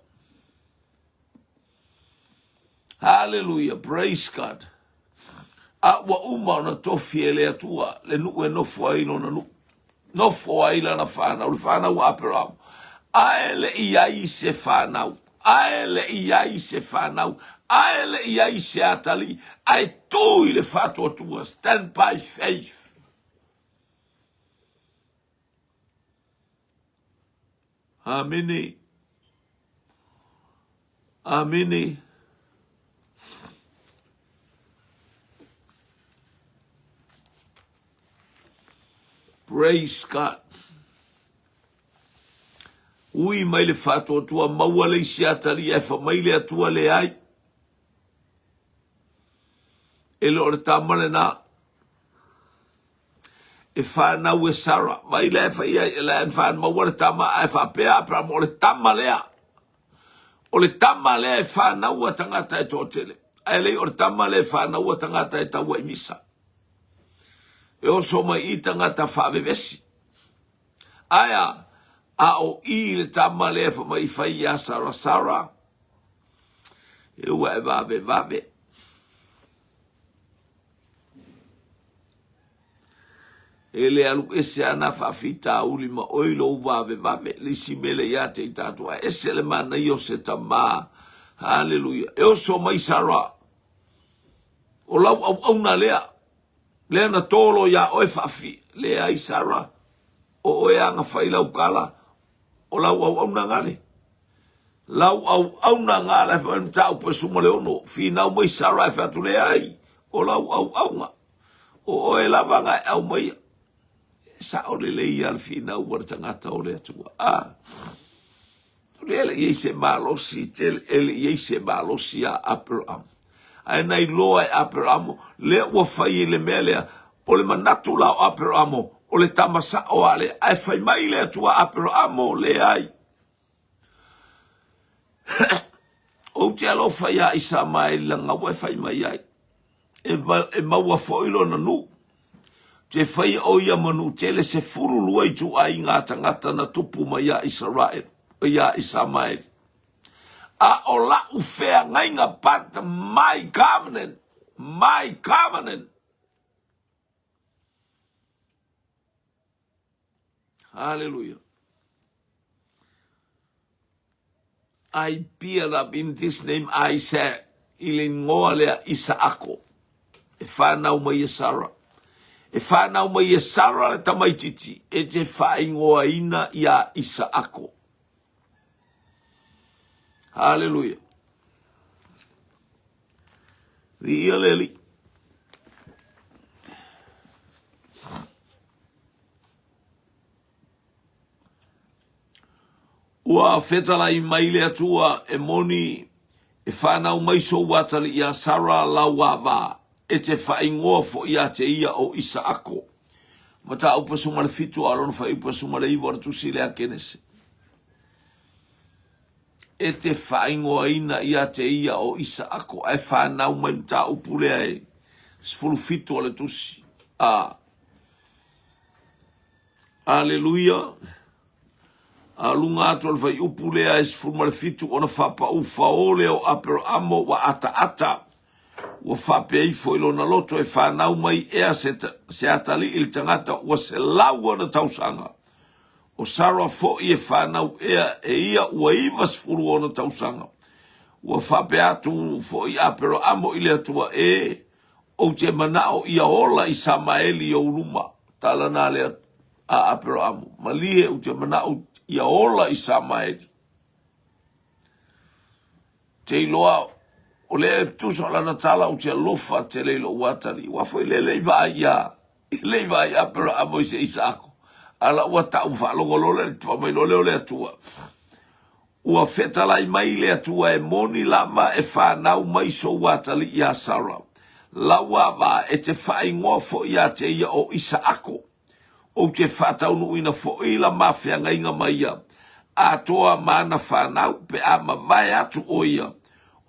Hallelujah. Praise God. A wa uma na tofi ele atua. Le nu e nofu a ino na nu. Nofu a ila na whanau. Le whanau a Abraham. Aele i ai se whanau. Aele i ai se whanau. Aele i ai se atali. Ai tui le whatua tua. Stand by faith. Amini. Amini. Praise God. Ui mai le whatua tua maua le isi atari e wha mai le atua le ai. E lo re tamale na. E whanau e Sara. Mai le wha ia e le whan maua le tama e wha pea pra mo le tama lea. O le tama lea e whanau a tangata e tōtele. E le o le tama lea e whanau a tangata e taua i misa. E o so mai i tangata whawewesi. Aya. A o i le tama le fa mai fai a Sara. E ua e vave. E le alu ese ana whawhita uli ma oilo vave. Le si mele ia te i tatua. Ese le mana i o se tama. Hallelujah. E o so mai Sara. O lau au na lea. Lea na tolo ia oe whawhi. Lea i Sara. O oe anga whai lau kala. O lau au na ngale. Lau au na ngale fa mtau pe sumo le ono. Finau mai Sara fa tu le ai. O lau au nga. O e lava nga au mai. Sa o le ia al finau wa tangata o le atua. Ele ye se malosi tel ele ye se malosi a Abraham. Ai nei loa Abraham le wa fai le mele o le manatu la Abraham. O le tamasa o ale, ai fai mai le atua Abraham le ai. O te alo fai a isa mai langa wa fai mai ai. E maua foilo na nu. Te fai o ia manu tele se furu lua i tu ai ngā tangata na tupu mai a Israel. O ia isa mai. A o la ufea ngai ngā pata my covenant. My covenant. Hallelujah. I peered up in this name I said, ilingoa lea Isaako. E whanau mai e Sara. E whanau mai e Sara le tamaititi. E te whaingoa ina ia Isaako. Hallelujah. Ria leli. Ua whetala i mai le atua e moni e whanau mai so watali ia Sara la wava e te whaingoa fo ia te ia o Isaako. Mata upa sumare fitu alon whai upa sumare iwa ratu si lea kenese. e te whaingoaina ia te ia o Isaako, ai whanau mai mta upulea e, sfulufitu ale tusi. Aleluia. Alunga atu al vai upulea e sfulmalefitu ona whapa ufaole o apero amo wa ata. Wa whape ifo ilo na loto e whanau mai ea se atali ili tangata wa se laua na tausanga. O sarwa fo i e whanau ea e ia ua iwa sfuru o na tausanga. Wa whape atu fo i apero amo ili atua e o te manao ia ola i Samaeli o uruma. Tala na lea a apero amo. Malie o te manao ia ola i Samaeli. Te iloa o le tuso ala na tala o te alofa te leilo watari. Wafo i le leiva ia. I leiva ia apero amo i se Isaako. Ala ua tau whaalongolole le tua mai lole o le atua. Ua whetalai mai le atua e moni lama e whanau mai so watali i a Sara. Laua wa e te whaingoa fo i a te ia o Isaako. O te whataunu ina fo i la mawhia ngainga mai ia. A toa mana whanau pe a mawai atu o ia.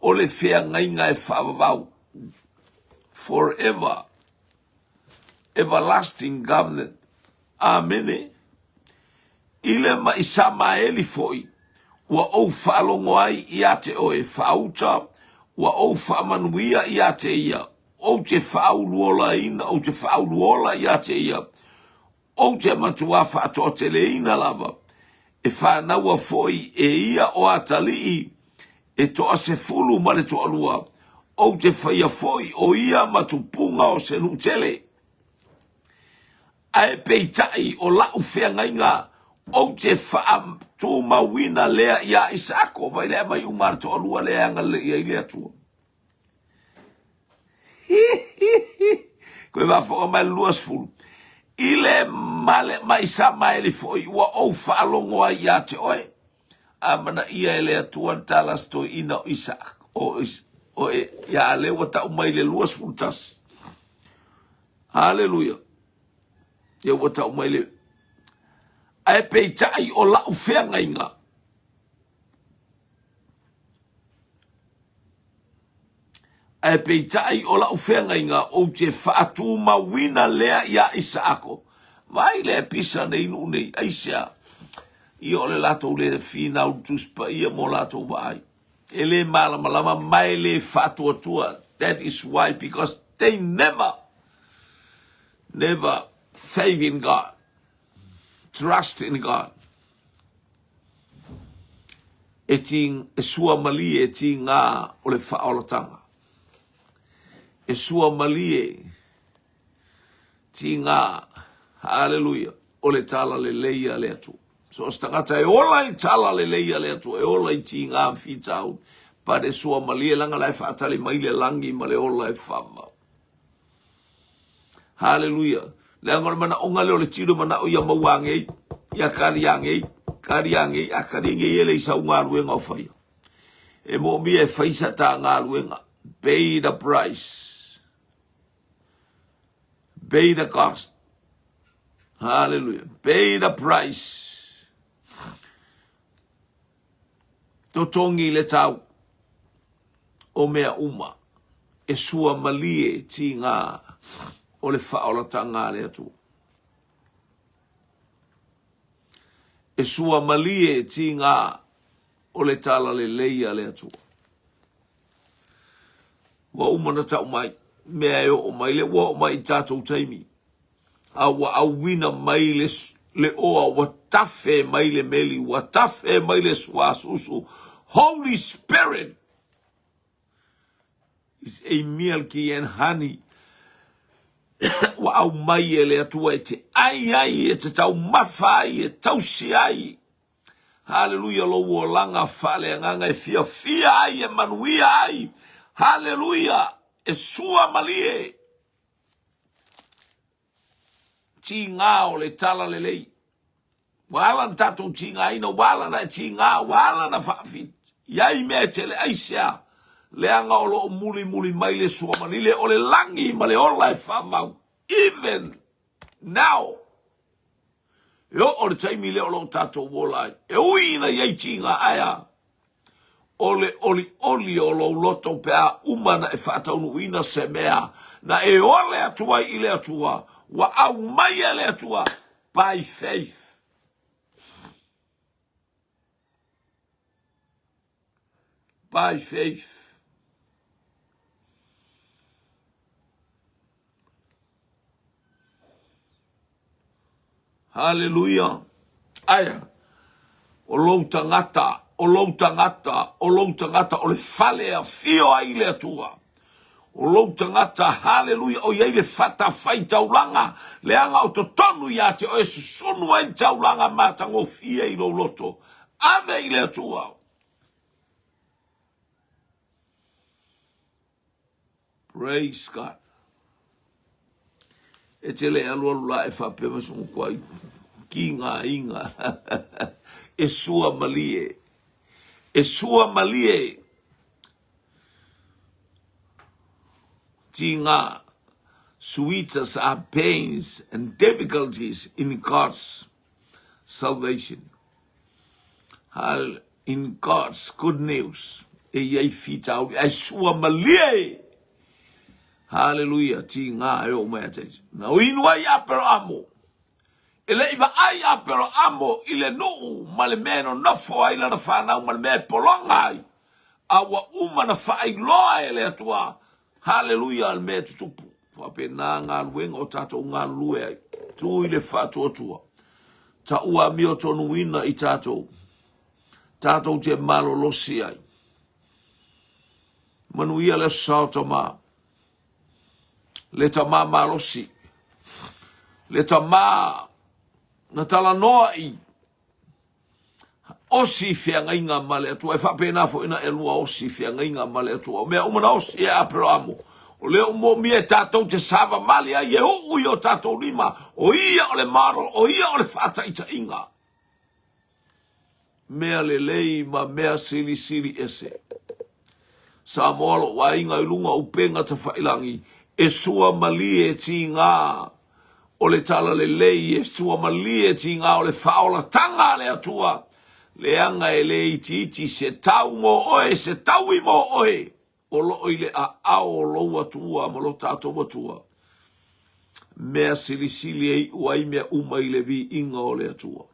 O le whea ngainga e whawawau. Forever. Everlasting government. Amene. Ile ma Isamaeli foi. Wa o whalongo ai i ate o e whauta. Wa o whamanuia i ate ia. O te whauluola ina. O te whauluola i ate ia. O te matua whaato te leina lava. E whanaua foi e ia o atalii. E toa se fulu ma le toa lua. O te whaia foi o ia matupunga o se nutele. Ae peitai o lau whea ngainga o te wha tū mawina lea ia Isaako vai lea mai umar toa lua lea anga lea i lea tua. Koe wafoka mai luas fulu. Ile male mai Samaeli foi ua o whaalongo ai ia te oe. Amana ia e lea tua talas to ina o Isaako. O e ia lewa tau mai le luas fulu tas. Hallelujah. Ia wata o mai le. Ae peitai o lau whea ngainga. Ae peitai o lau whea ngainga o te whaatu mawina lea ia Isaako. Vai lea pisa nei nu nei. Aisea. Ia o le lato le fina utuspa ia mo lato vai. Ele malama mai le whaatu atua. That is why, because they never faith in God. Trust in God. E sua mali e ti ngā o le whaolatanga. E sua mali e ti ngā, hallelujah, o le tala le leia le atu. So stangata e ola i tala le leia le atu, e ola i ti ngā whitau, pa de sua mali e langa lai whaatali mai le langi ma le ola e whama. Hallelujah. Le angora mana onga leo le tiro mana o ia mawange ia kariange a karinge ele i sa unga luenga o whaia. E mo mi e whaisa ta ngā luenga. Pay the price. Pay the cost. Hallelujah. Pay the price. Totongi le tau o mea uma. E sua malie ti ngā o le whaolatanga le atu. E sua malie ti ngā o le tala le leia le atu. Wa umana tau mai, mea e o mai le wa o mai tātou taimi. A wa awina mai le oa, wa tafe mai le meli, wa tafe mai le suasusu. Holy Spirit is a milky and honey. Wa au mai e le atua e te ai e te tau mawhai e tau si ai. Hallelujah lo ua langa whale nganga e fia ai e manuia ai. Hallelujah e sua malie. Ti ngā o le tala le lei. Wala na tatou ti ngā ina, wala na ti ngā, wala na whaafit. Iai mea te le aisea. Le anga o lo muli mai le sua manile o le langi ma le ola e whamau. Even now. E o le taimi le o lo tatou wolai. E ui ina iei tinga aia. ole oli o lo loto pea umana e whaataunu ina se mea na e ole atua i le atua wa au mai e le atua by faith. By faith. Hallelujah. Aya. O lou tangata, o lou tangata, o lou tangata, o le fale a fio a ile atua. O lou tangata, hallelujah, o iei le fata fai taulanga, le anga o totonu ia te o e susunu ai taulanga matango fie i lo loto. Ame ile atua. Praise God. E te le alua e whape masungu kwa ki ngā inga. E sua malie. E sua malie. Ti ngā sweetest are pains and difficulties in God's salvation. In God's good news. E iei fitau. E sua malie. Hallelujah. Ti ngā e o mea teisi. Na uinua i apero amo. Ele iwa ai apero amo ile nuu male meno nofo ai lana whanau male me polonga ai. Awa umana whai loa ele atua. Hallelujah al me tutupu. Wape nā ngā luenga o tato ngā lue ai. Tu ile whatu atua. Ta ua mio tonu ina i tato. Tato te malo losi ai. Manuia le sauta maa. Le ta mā malosi. Le ta mā na tala noa i. Osi fia ngainga male atua. E whapena fo ina elua osi fia ngainga male atua. O mea umana osi e apero amo. O leo mo mie tātou te sava mali a ye hui o tātou lima. O ia o le maro. O ia o le whata ita inga. Mea le lei ma mea sili sili ese. Sa moalo wa inga ilunga upenga ta whailangi. E sua malie ti ngā o le tala le lei, e sua malie ti ngā o le whaola tanga le atua, le anga e le iti se tau mo oe, se tau i mo oe, o lo i le a ao lo atua, ma lo tato atua. Mea sili sili e uai mea uma i le vi inga o le atua.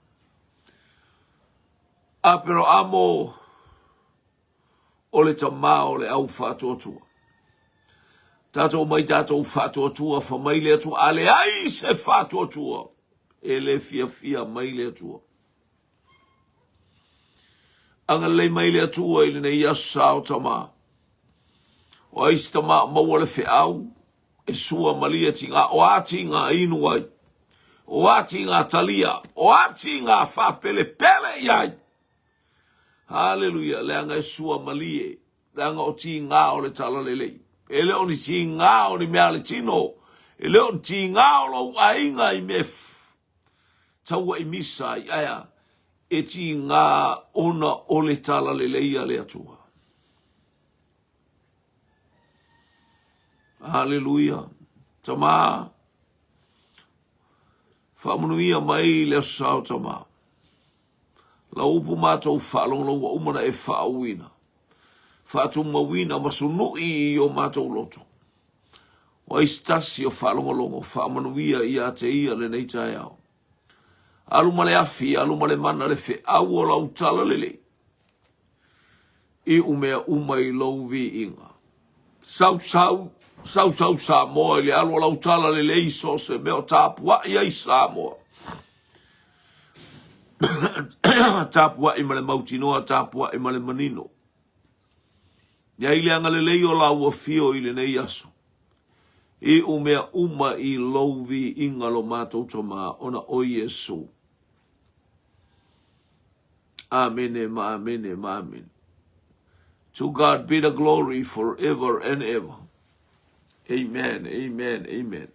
A pero amo o le tamā o le au whātua atua. Tato mai tato whātua tua, wha maile atua, ale ai se whātua tua, e le fia fia maile atua. Anga le maile atua ili nei asa o tama. O aisi tama maua le whiau, e sua malia tinga, o ati ngā inu ai, o ati ngā talia, o ati ngā whapele pele iai. Hallelujah, le anga e sua malie, le anga o ti ngā o le tala lelei. Ele o ni ti ngā o ni mea le tino. Ele o ni ti ngā o lau ainga i me taua i misa i aia. E ti ngā ona o le tala le leia le atua. Hallelujah. Tama. Whamunuia mai le asau tama. La upu mātou whaalonga wa umana e whaauina. Fatu mawina masunu i o matou loto. O istasi o whalongolongo, whamanuia i a te ia le nei tae au. Aluma le afi, aluma le mana le fe au o lau tala lele. I umea umai lau vi inga. Sau sa moa i le alu o lau tala lele i so se meo tāpua i ai sa moa. Tāpua i male mautinoa, tāpua i male manino. Ia ile anga le lei o la ua fio ile nei aso. I umea uma i louvi inga lo mātou toma ona o Yesu. Amen, amen, amen. To God be the glory forever and ever. Amen, amen, amen.